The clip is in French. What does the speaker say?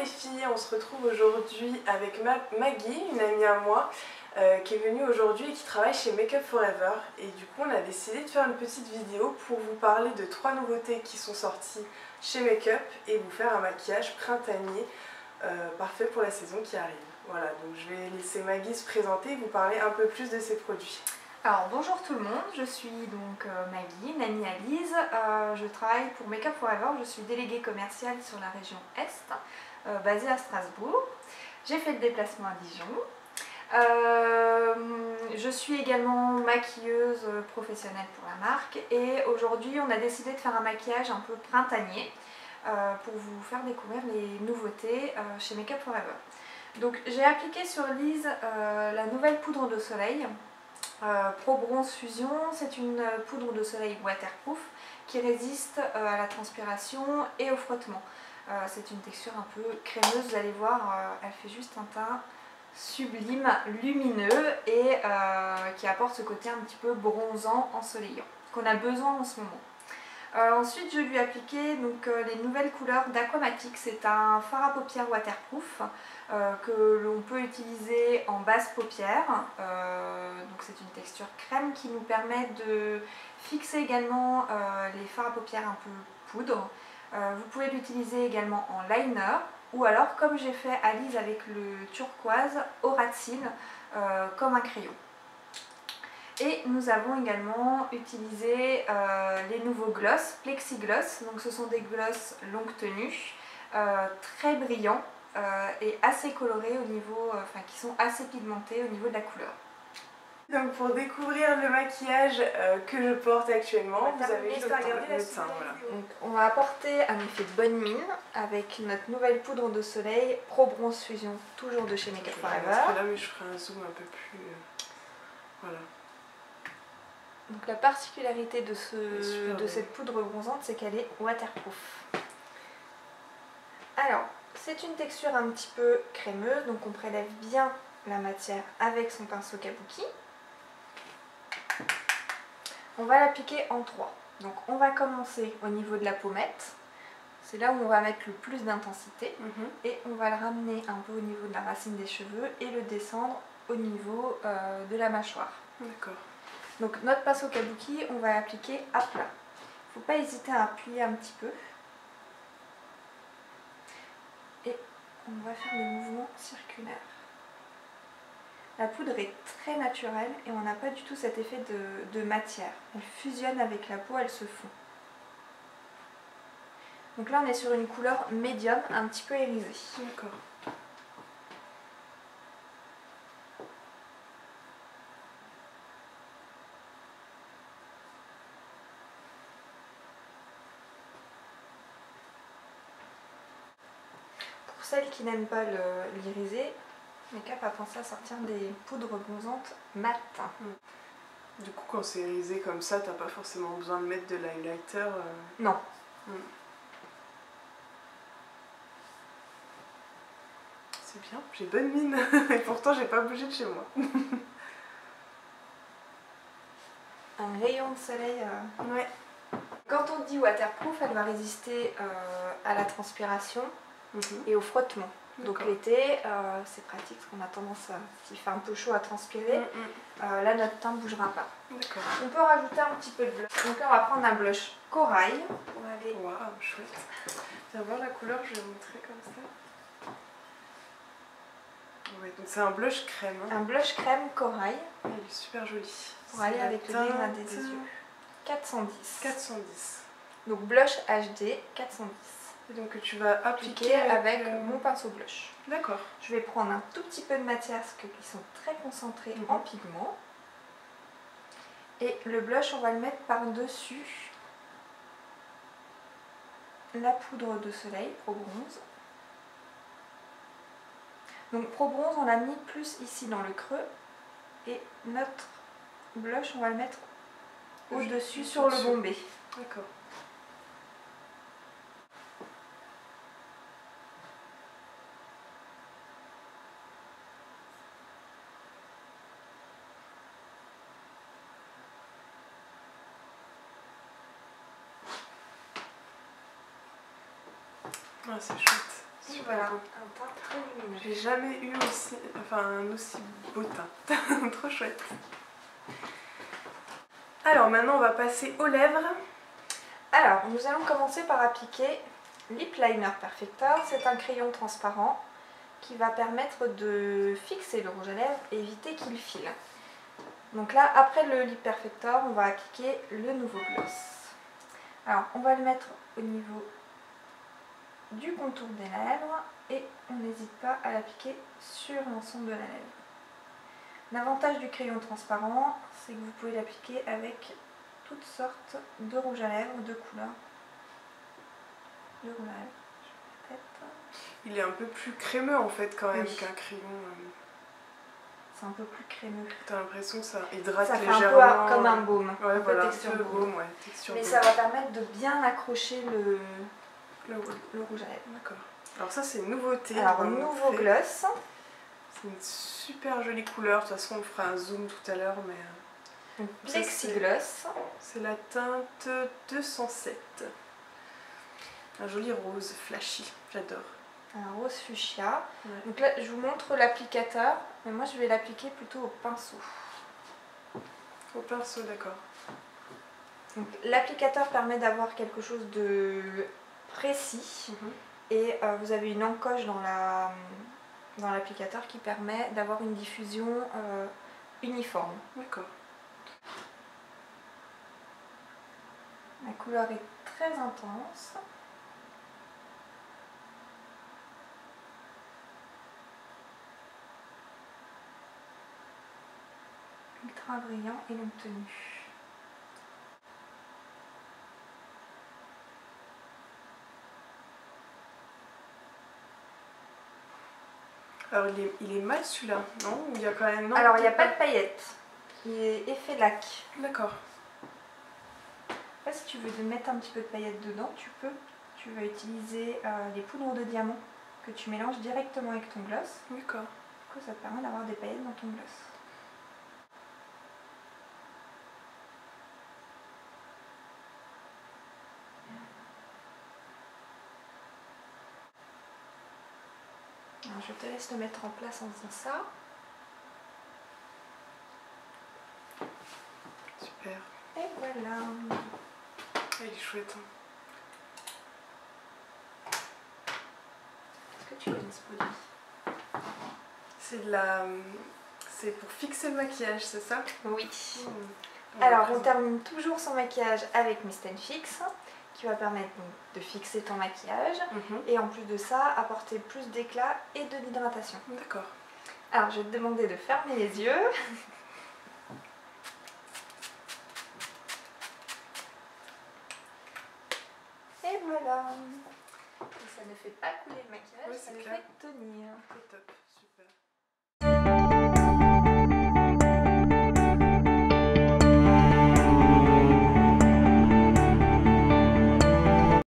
filles, on se retrouve aujourd'hui avec Maggie, une amie à moi, qui est venue aujourd'hui et qui travaille chez Make Up For Ever. Et du coup on a décidé de faire une petite vidéo pour vous parler de 3 nouveautés qui sont sorties chez Make Up et vous faire un maquillage printanier parfait pour la saison qui arrive. Voilà, donc je vais laisser Maggie se présenter et vous parler un peu plus de ses produits. Alors bonjour tout le monde, je suis donc Maggie, une amie à Lise, je travaille pour Make Up For Ever, je suis déléguée commerciale sur la région Est, basée à Strasbourg. J'ai fait le déplacement à Dijon. Je suis également maquilleuse professionnelle pour la marque et aujourd'hui on a décidé de faire un maquillage un peu printanier pour vous faire découvrir les nouveautés chez Make Up For Ever. Donc j'ai appliqué sur Lise la nouvelle poudre de soleil. Pro Bronze Fusion, c'est une poudre de soleil waterproof qui résiste à la transpiration et au frottement. C'est une texture un peu crémeuse, vous allez voir, elle fait juste un teint sublime, lumineux et qui apporte ce côté un petit peu bronzant, ensoleillant, qu'on a besoin en ce moment. Ensuite, je lui ai appliqué donc, les nouvelles couleurs d'Aquamatic. C'est un fard à paupières waterproof que l'on peut utiliser en basse paupière. Donc c'est une texture crème qui nous permet de fixer également les fards à paupières un peu poudre. Vous pouvez l'utiliser également en liner ou alors, comme j'ai fait à Lise avec le turquoise, au ras de cils comme un crayon. Et nous avons également utilisé les nouveaux gloss, Plexigloss. Donc ce sont des gloss longue tenue, très brillants et assez colorés au niveau, qui sont assez pigmentés au niveau de la couleur. Donc pour découvrir le maquillage que je porte actuellement, vous avez juste à regarder le teint. Voilà. Donc on va apporter un effet de bonne mine avec notre nouvelle poudre de soleil Pro Bronze Fusion, toujours de chez Make Up For Ever. Là, mais je ferai un zoom un peu plus... voilà. Donc la particularité de cette poudre bronzante, c'est qu'elle est waterproof. Alors, c'est une texture un petit peu crémeuse, donc on prélève bien la matière avec son pinceau kabuki. On va l'appliquer en 3. Donc on va commencer au niveau de la pommette. C'est là où on va mettre le plus d'intensité. Et on va le ramener un peu au niveau de la racine des cheveux et le descendre au niveau de la mâchoire. D'accord. Donc notre pinceau kabuki, on va l'appliquer à plat. Il ne faut pas hésiter à appuyer un petit peu. Et on va faire des mouvements circulaires. La poudre est très naturelle et on n'a pas du tout cet effet de matière. Elle fusionne avec la peau, elle se fond. Donc là on est sur une couleur médium, un petit peu irisée. D'accord. Pour celles qui n'aiment pas l'irisé, Make Up a pensé à sortir des poudres bronzantes mat. Du coup, quand c'est irisé comme ça, t'as pas forcément besoin de mettre de l'highlighter. Non. C'est bien, j'ai bonne mine. Et pourtant, j'ai pas bougé de chez moi. Un rayon de soleil. Ouais. Quand on dit waterproof, elle va résister à la transpiration et au frottement. Donc l'été, c'est pratique parce qu'on a tendance, s'il fait un peu chaud, à transpirer. Là, notre teint ne bougera pas. On peut rajouter un petit peu de blush. Donc là, on va prendre un blush corail pour aller... Waouh, chouette. Viens voir la couleur, je vais vous montrer comme ça. Ouais, donc c'est un blush crème. Un blush crème corail. Il est super joli. Pour aller avec le dégradé des yeux. 410. 410. Donc blush HD 410. Et donc tu vas appliquer avec mon pinceau blush. D'accord. Je vais prendre un tout petit peu de matière parce qu'ils sont très concentrés en pigment. Et le blush, on va le mettre par-dessus la poudre de soleil Pro Bronze. Donc Pro Bronze, on l'a mis plus ici dans le creux. Et notre blush, on va le mettre au-dessus sur le bombé. D'accord. Ah, c'est chouette. Super voilà, beau. un teint très lumineux. J'ai jamais eu aussi, un aussi beau teint. Trop chouette. Alors maintenant on va passer aux lèvres. Alors, nous allons commencer par appliquer Lip Liner Perfector. C'est un crayon transparent qui va permettre de fixer le rouge à lèvres et éviter qu'il file. Donc là, après le Lip Perfector, on va appliquer le nouveau gloss. Alors, on va le mettre au niveau du contour des lèvres et on n'hésite pas à l'appliquer sur l'ensemble de la lèvre. L'avantage du crayon transparent, c'est que vous pouvez l'appliquer avec toutes sortes de rouge à lèvres de couleurs. De rouge à lèvres, je répète. Il est un peu plus crémeux en fait quand même Oui. qu'un crayon. C'est un peu plus crémeux. T'as l'impression que ça hydrate Ça fait légèrement. un peu comme un baume. Ouais, un voilà, peu texture un peu baume. baume, ouais, texture Mais baume. ça va permettre de bien accrocher Le rouge. le rouge à lèvres. D'accord. Alors ça c'est une nouveauté. Alors, on va nouveau montrer. gloss. C'est une super jolie couleur. De toute façon on fera un zoom tout à l'heure, mais Donc, ça, Plexigloss. c'est la teinte 207. Un joli rose flashy. J'adore. Un rose fuchsia. Ouais. Donc là, je vous montre l'applicateur, mais moi je vais l'appliquer plutôt au pinceau. Au pinceau, d'accord. Donc l'applicateur permet d'avoir quelque chose de précis et vous avez une encoche dans l'applicateur qui permet d'avoir une diffusion uniforme. D'accord. La couleur est très intense. Ultra brillant et longue tenue. Alors il est mat celui-là, non? Il y a quand même... Non, Alors il n'y a pas de paillettes, il est effet lac. D'accord. Après, si tu veux mettre un petit peu de paillettes dedans, tu peux. Tu vas utiliser les poudres de diamant que tu mélanges directement avec ton gloss. D'accord. Du coup, ça te permet d'avoir des paillettes dans ton gloss. Alors, je te laisse le mettre en place en faisant ça. Super. Et voilà. Ah, il est chouette. Hein. Est-ce que tu connais ce produit? C'est de la... C'est pour fixer le maquillage, c'est ça? Oui. Mmh. Alors, on termine toujours son maquillage avec Mist & Fix, qui va permettre donc de fixer ton maquillage et en plus de ça, apporter plus d'éclat et de l'hydratation. D'accord. Alors, je vais te demander de fermer les yeux. Et voilà. Et ça ne fait pas couler le maquillage, Oui, ça c'est le clair. fait tenir. C'est top.